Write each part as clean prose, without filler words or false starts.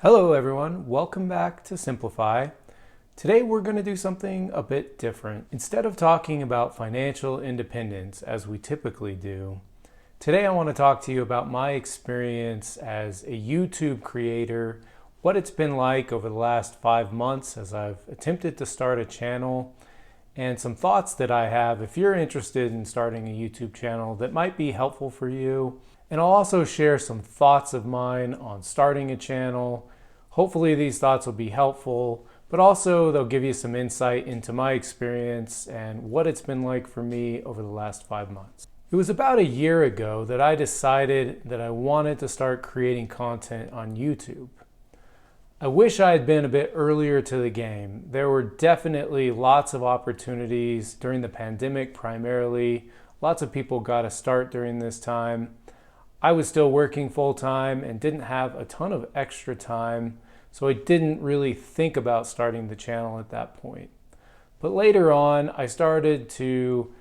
Hello everyone, welcome back to Simplify. Today we're going to do something a bit different. Instead of talking about financial independence as we typically do, today I want to talk to you about my experience as a YouTube creator, what it's been like over the last 5 months as I've attempted to start a channel, and some thoughts that I have if you're interested in starting a YouTube channel that might be helpful for you. And I'll also share some thoughts of mine on starting a channel. Hopefully these thoughts will be helpful, but also they'll give you some insight into my experience and what it's been like for me over the last 5 months. It was about a year ago that I decided that I wanted to start creating content on YouTube. I wish I had been a bit earlier to the game. There were definitely lots of opportunities during the pandemic primarily. Lots of people got a start during this time. I was still working full-time and didn't have a ton of extra time, so I didn't really think about starting the channel at that point. But later on, I started to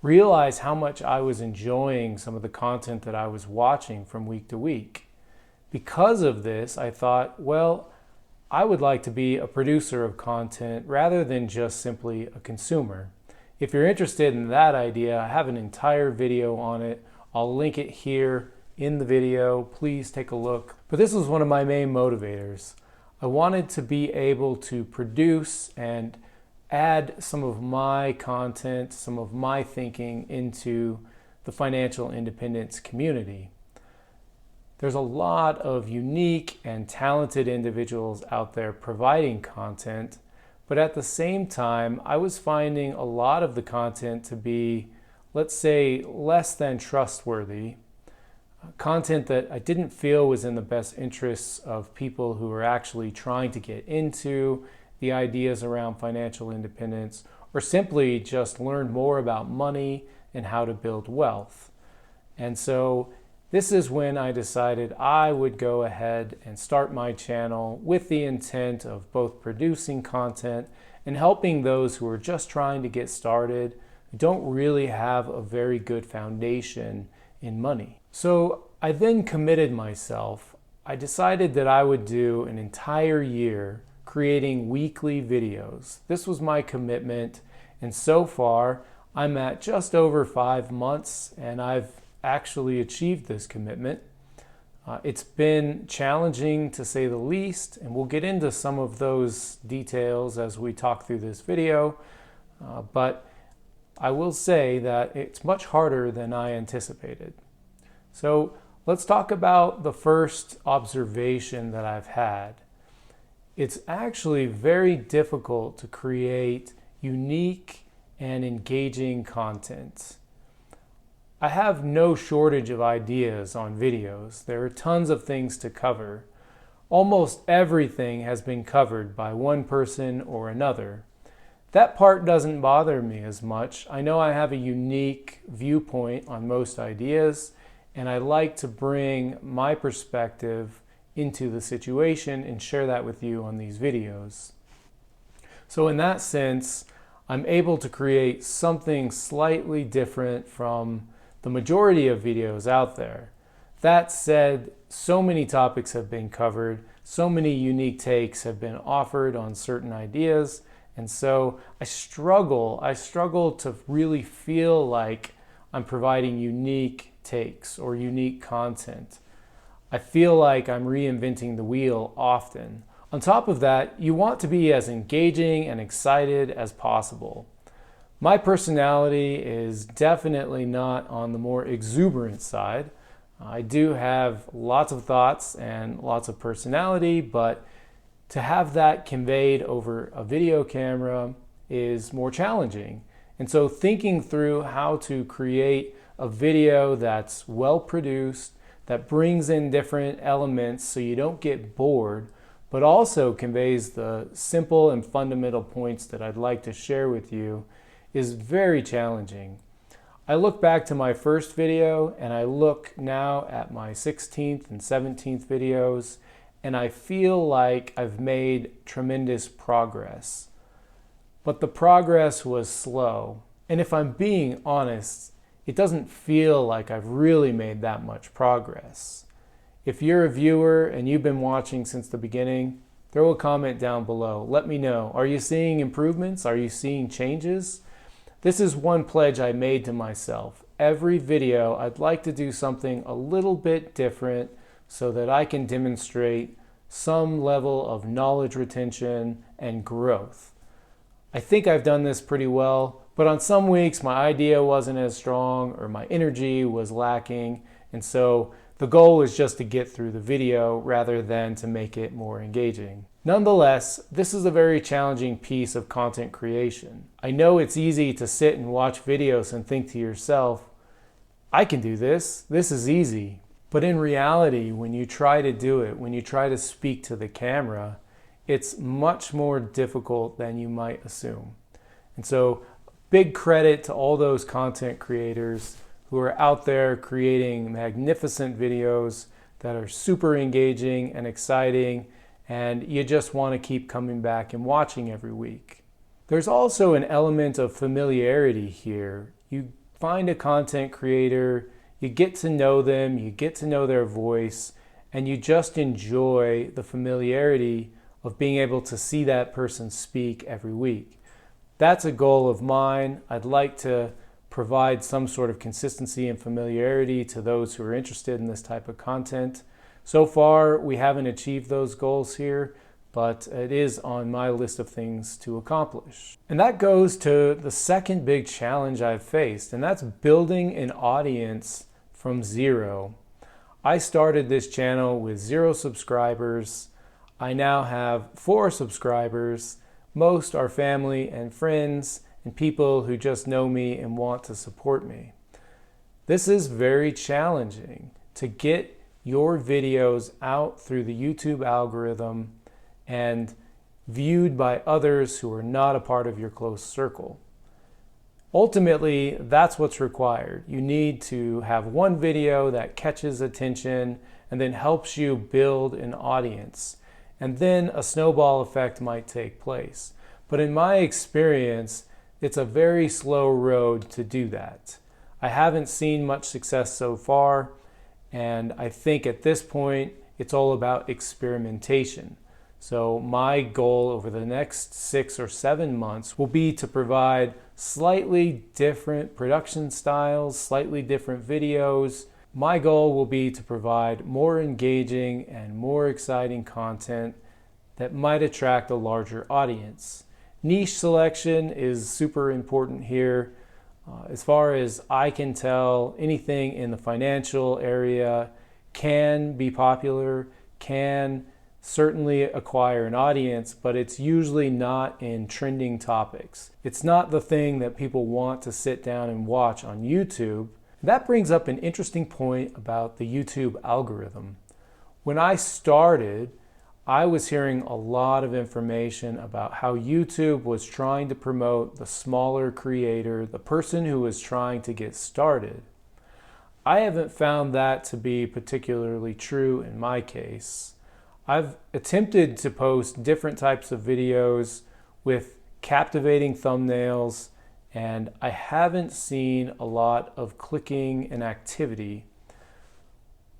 realize how much I was enjoying some of the content that I was watching from week to week. Because of this, I thought, well, I would like to be a producer of content rather than just simply a consumer. If you're interested in that idea, I have an entire video on it. I'll link it here in the video. Please take a look. But this was one of my main motivators. I wanted to be able to produce and add some of my content, some of my thinking into the financial independence community. There's a lot of unique and talented individuals out there providing content, but at the same time, I was finding a lot of the content to be, let's say, less than trustworthy. Content that I didn't feel was in the best interests of people who are actually trying to get into the ideas around financial independence or simply just learn more about money and how to build wealth. And so this is when I decided I would go ahead and start my channel with the intent of both producing content and helping those who are just trying to get started, who don't really have a very good foundation in money. So I then committed myself. I decided that I would do an entire year creating weekly videos. This was my commitment, and so far I'm at just over 5 months and I've actually achieved this commitment. It's been challenging to say the least, and we'll get into some of those details as we talk through this video, but I will say that it's much harder than I anticipated. So let's talk about the first observation that I've had. It's actually very difficult to create unique and engaging content. I have no shortage of ideas on videos. There are tons of things to cover. Almost everything has been covered by one person or another. That part doesn't bother me as much. I know I have a unique viewpoint on most ideas, and I like to bring my perspective into the situation and share that with you on these videos. So in that sense, I'm able to create something slightly different from the majority of videos out there. That said, so many topics have been covered, so many unique takes have been offered on certain ideas, and so I struggle to really feel like I'm providing unique takes or unique content. I feel like I'm reinventing the wheel often. On top of that, you want to be as engaging and excited as possible. My personality is definitely not on the more exuberant side. I do have lots of thoughts and lots of personality, but to have that conveyed over a video camera is more challenging. And so thinking through how to create a video that's well produced, that brings in different elements so you don't get bored, but also conveys the simple and fundamental points that I'd like to share with you is very challenging. I look back to my first video and I look now at my 16th and 17th videos, and I feel like I've made tremendous progress. But the progress was slow. And if I'm being honest, it doesn't feel like I've really made that much progress. If you're a viewer and you've been watching since the beginning, throw a comment down below. Let me know. Are you seeing improvements? Are you seeing changes? This is one pledge I made to myself. Every video, I'd like to do something a little bit different so that I can demonstrate some level of knowledge retention and growth. I think I've done this pretty well, but on some weeks my idea wasn't as strong or my energy was lacking, and so the goal is just to get through the video rather than to make it more engaging. Nonetheless, this is a very challenging piece of content creation. I know it's easy to sit and watch videos and think to yourself, I can do this, this is easy. But in reality, when you try to do it, when you try to speak to the camera, it's much more difficult than you might assume. And so, big credit to all those content creators who are out there creating magnificent videos that are super engaging and exciting, and you just want to keep coming back and watching every week. There's also an element of familiarity here. You find a content creator, you get to know them, you get to know their voice, and you just enjoy the familiarity of being able to see that person speak every week. That's a goal of mine. I'd like to provide some sort of consistency and familiarity to those who are interested in this type of content. So far, we haven't achieved those goals here, but it is on my list of things to accomplish. And that goes to the second big challenge I've faced, and that's building an audience from zero. I started this channel with 0 subscribers. I now have 4 subscribers. Most are family and friends and people who just know me and want to support me. This is very challenging to get your videos out through the YouTube algorithm and viewed by others who are not a part of your close circle. Ultimately, that's what's required. You need to have one video that catches attention and then helps you build an audience. And then a snowball effect might take place. But in my experience, it's a very slow road to do that. I haven't seen much success so far, and I think at this point, it's all about experimentation. So my goal over the next 6 or 7 months will be to provide slightly different production styles, slightly different videos. My goal will be to provide more engaging and more exciting content that might attract a larger audience. Niche selection is super important here. As far as I can tell, anything in the financial area can be popular, can certainly acquire an audience, but it's usually not in trending topics. It's not the thing that people want to sit down and watch on YouTube. That brings up an interesting point about the YouTube algorithm. When I started, I was hearing a lot of information about how YouTube was trying to promote the smaller creator, the person who was trying to get started. I haven't found that to be particularly true in my case. I've attempted to post different types of videos with captivating thumbnails, and I haven't seen a lot of clicking and activity.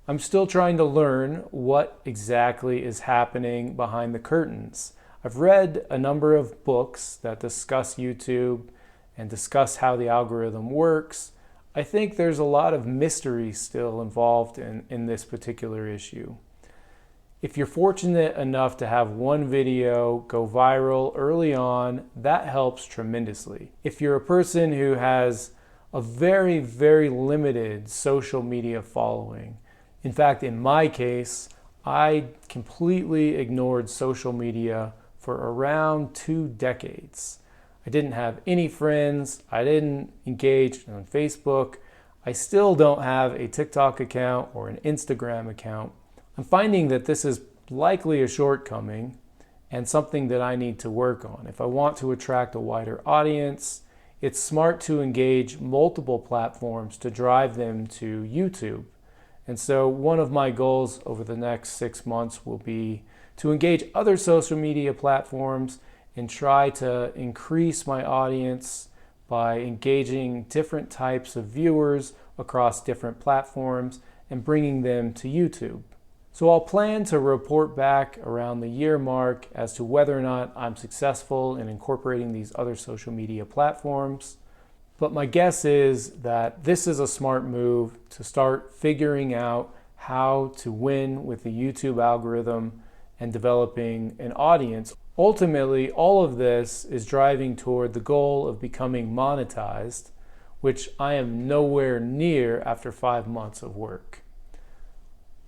I'm still trying to learn what exactly is happening behind the curtains. I've read a number of books that discuss YouTube and discuss how the algorithm works. I think there's a lot of mystery still involved in this particular issue. If you're fortunate enough to have one video go viral early on, that helps tremendously. If you're a person who has a very, very limited social media following, in fact, in my case, I completely ignored social media for around 2 decades. I didn't have any friends. I didn't engage on Facebook. I still don't have a TikTok account or an Instagram account. I'm finding that this is likely a shortcoming and something that I need to work on. If I want to attract a wider audience, it's smart to engage multiple platforms to drive them to YouTube. And so one of my goals over the next 6 months will be to engage other social media platforms and try to increase my audience by engaging different types of viewers across different platforms and bringing them to YouTube. So I'll plan to report back around the year mark as to whether or not I'm successful in incorporating these other social media platforms. But my guess is that this is a smart move to start figuring out how to win with the YouTube algorithm and developing an audience. Ultimately, all of this is driving toward the goal of becoming monetized, which I am nowhere near after 5 months of work.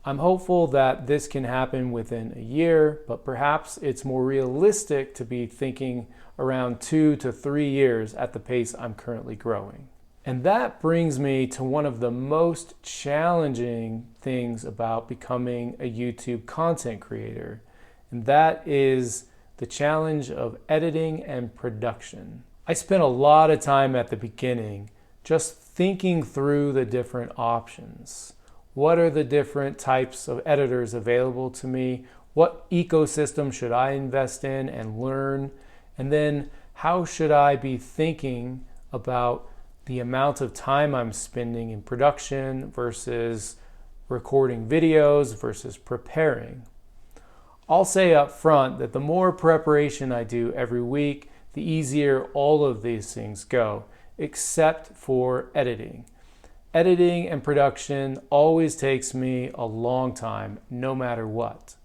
I'm hopeful that this can happen within a year, but perhaps it's more realistic to be thinking around 2 to 3 years at the pace I'm currently growing. And that brings me to one of the most challenging things about becoming a YouTube content creator, and that is the challenge of editing and production. I spent a lot of time at the beginning just thinking through the different options. What are the different types of editors available to me? What ecosystem should I invest in and learn? And then how should I be thinking about the amount of time I'm spending in production versus recording videos versus preparing? I'll say up front that the more preparation I do every week, the easier all of these things go, except for editing. Editing and production always takes me a long time, no matter what.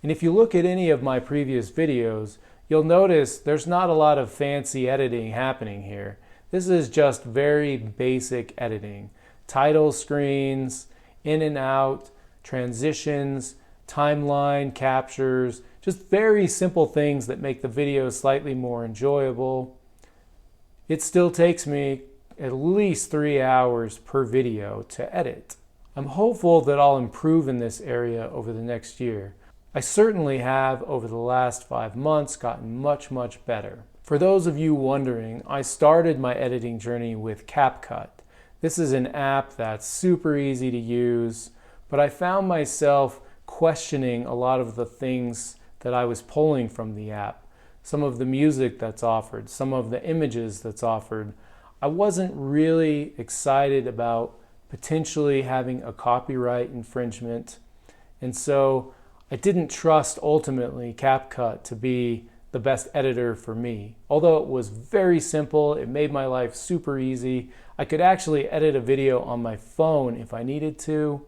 And if you look at any of my previous videos, you'll notice there's not a lot of fancy editing happening here. This is just very basic editing. Title screens, in and out, transitions, timeline captures, just very simple things that make the video slightly more enjoyable. It still takes me at least 3 hours per video to edit. I'm hopeful that I'll improve in this area over the next year. I certainly have, over the last 5 months, gotten much better. For those of you wondering, I started my editing journey with CapCut. This is an app that's super easy to use, but I found myself questioning a lot of the things that I was pulling from the app. Some of the music that's offered, some of the images that's offered. I wasn't really excited about potentially having a copyright infringement, and so I didn't trust ultimately CapCut to be the best editor for me. Although it was very simple, it made my life super easy. I could actually edit a video on my phone if I needed to.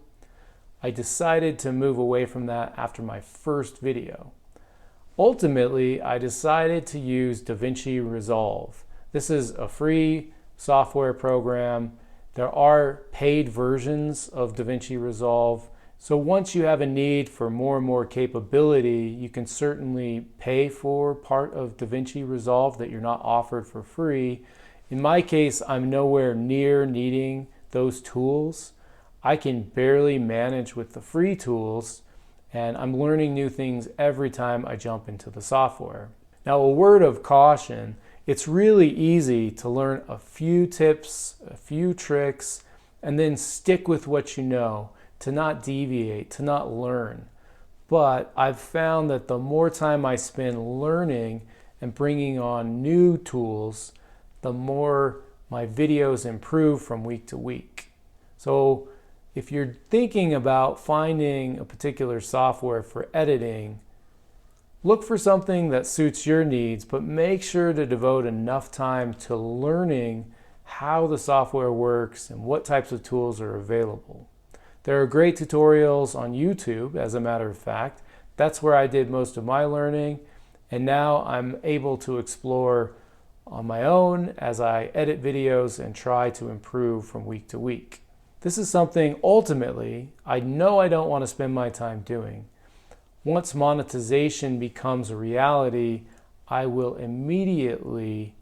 I decided to move away from that after my first video. Ultimately, I decided to use DaVinci Resolve. This is a free software program. There are paid versions of DaVinci Resolve. So once you have a need for more and more capability, you can certainly pay for part of DaVinci Resolve that you're not offered for free. In my case, I'm nowhere near needing those tools. I can barely manage with the free tools, and I'm learning new things every time I jump into the software. Now, a word of caution, it's really easy to learn a few tips, a few tricks, and then stick with what you know, to not deviate, to not learn. But I've found that the more time I spend learning and bringing on new tools, the more my videos improve from week to week. So if you're thinking about finding a particular software for editing, look for something that suits your needs, but make sure to devote enough time to learning how the software works and what types of tools are available. There are great tutorials on YouTube, as a matter of fact. That's where I did most of my learning, and now I'm able to explore on my own as I edit videos and try to improve from week to week. This is something ultimately I know I don't want to spend my time doing. Once monetization becomes a reality, I will immediately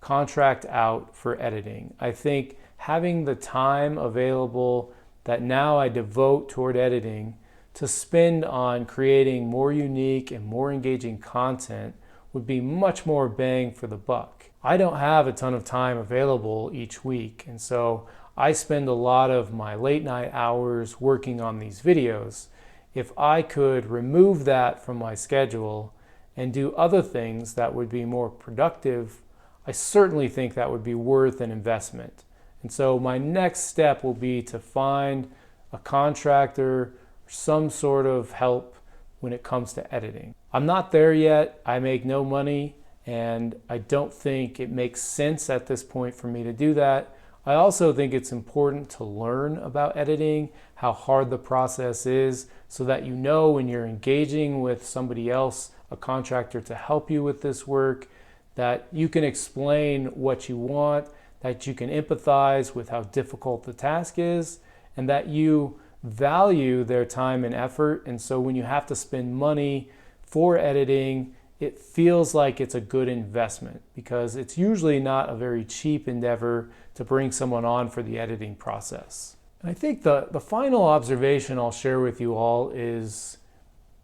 contract out for editing. I think having the time available that now I devote toward editing to spend on creating more unique and more engaging content would be much more bang for the buck. I don't have a ton of time available each week, and so I spend a lot of my late night hours working on these videos. If I could remove that from my schedule and do other things that would be more productive, I certainly think that would be worth an investment. And so my next step will be to find a contractor, some sort of help when it comes to editing. I'm not there yet. I make no money, and I don't think it makes sense at this point for me to do that. I also think it's important to learn about editing, how hard the process is, so that you know when you're engaging with somebody else, a contractor to help you with this work, that you can explain what you want, that you can empathize with how difficult the task is, and that you value their time and effort. And so when you have to spend money for editing, it feels like it's a good investment, because it's usually not a very cheap endeavor to bring someone on for the editing process. And I think the final observation I'll share with you all is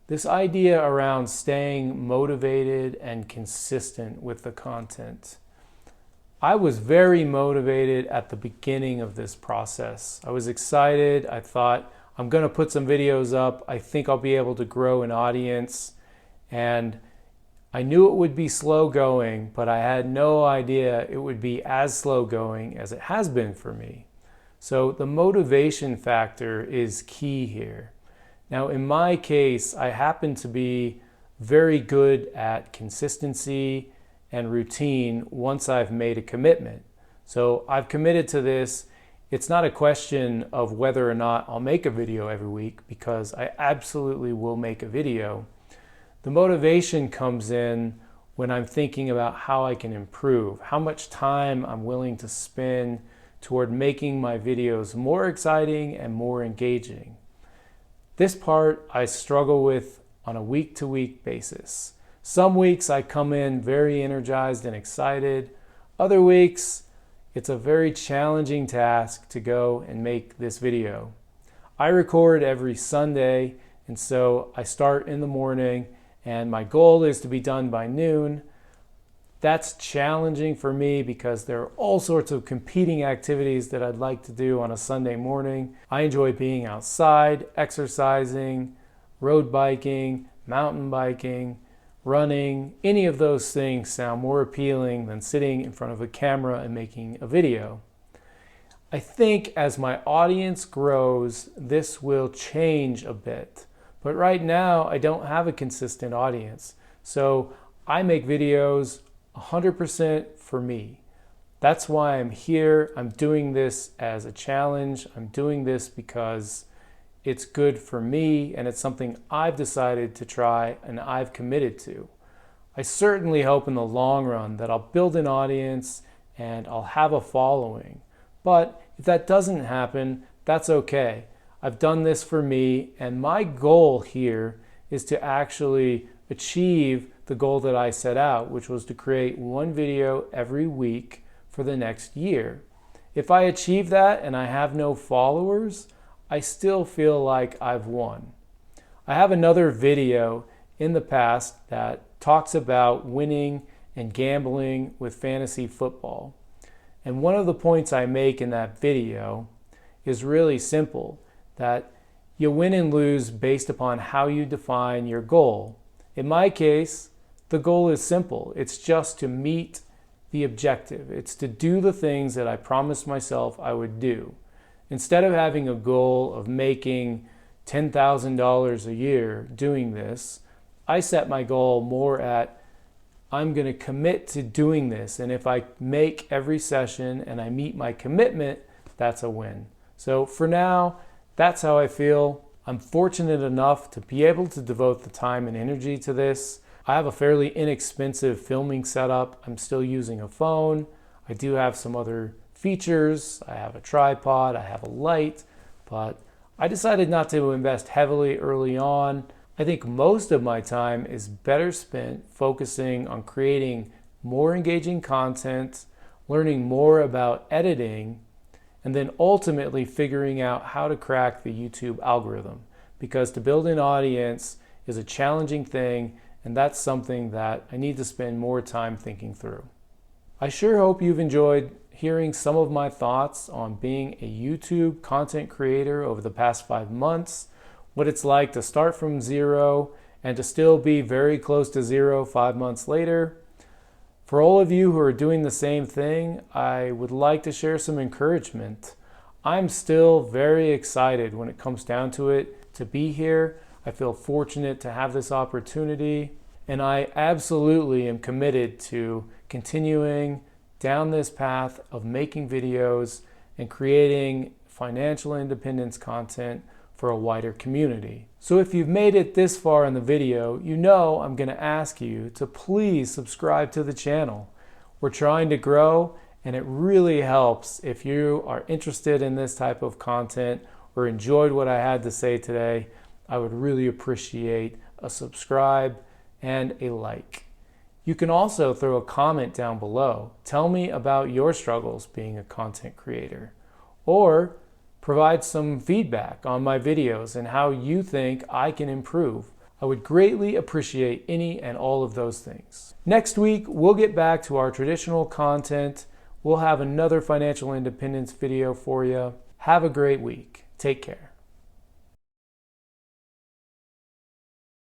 this idea around staying motivated and consistent with the content. I was very motivated at the beginning of this process. I was excited. I thought, I'm going to put some videos up. I think I'll be able to grow an audience. And I knew it would be slow going, but I had no idea it would be as slow going as it has been for me. So the motivation factor is key here. Now, in my case, I happen to be very good at consistency and routine once I've made a commitment. So I've committed to this. It's not a question of whether or not I'll make a video every week, because I absolutely will make a video. The motivation comes in when I'm thinking about how I can improve, how much time I'm willing to spend toward making my videos more exciting and more engaging. This part I struggle with on a week-to-week basis. Some weeks I come in very energized and excited. Other weeks, it's a very challenging task to go and make this video. I record every Sunday, and so I start in the morning, and my goal is to be done by noon. That's challenging for me because there are all sorts of competing activities that I'd like to do on a Sunday morning. I enjoy being outside, exercising, road biking, mountain biking, running. Any of those things sound more appealing than sitting in front of a camera and making a video. I think as my audience grows, this will change a bit. But right now, I don't have a consistent audience. So I make videos 100% for me. That's why I'm here. I'm doing this as a challenge. I'm doing this because it's good for me, and it's something I've decided to try and I've committed to. I certainly hope in the long run that I'll build an audience and I'll have a following. But if that doesn't happen, that's okay. I've done this for me, and my goal here is to actually achieve the goal that I set out, which was to create one video every week for the next year. If I achieve that and I have no followers, I still feel like I've won. I have another video in the past that talks about winning and gambling with fantasy football. And one of the points I make in that video is really simple, that you win and lose based upon how you define your goal. In my case, the goal is simple. It's just to meet the objective. It's to do the things that I promised myself I would do. Instead of having a goal of making $10,000 a year doing this, I set my goal more at, I'm going to commit to doing this. And if I make every session and I meet my commitment, that's a win. So for now, that's how I feel. I'm fortunate enough to be able to devote the time and energy to this. I have a fairly inexpensive filming setup. I'm still using a phone. I do have some other features. I have a tripod, I have a light, but I decided not to invest heavily early on. I think most of my time is better spent focusing on creating more engaging content, learning more about editing, and then ultimately figuring out how to crack the YouTube algorithm. Because to build an audience is a challenging thing, and that's something that I need to spend more time thinking through. I sure hope you've enjoyed hearing some of my thoughts on being a YouTube content creator over the past 5 months, what it's like to start from zero and to still be very close to zero 5 months later. For all of you who are doing the same thing, I would like to share some encouragement. I'm still very excited when it comes down to it to be here. I feel fortunate to have this opportunity, and I absolutely am committed to continuing down this path of making videos and creating financial independence content for a wider community. So if you've made it this far in the video, you know I'm going to ask you to please subscribe to the channel. We're trying to grow, and it really helps if you are interested in this type of content or enjoyed what I had to say today. I would really appreciate a subscribe and a like. You can also throw a comment down below. Tell me about your struggles being a content creator, or provide some feedback on my videos and how you think I can improve. I would greatly appreciate any and all of those things. Next week, we'll get back to our traditional content. We'll have another financial independence video for you. Have a great week. Take care.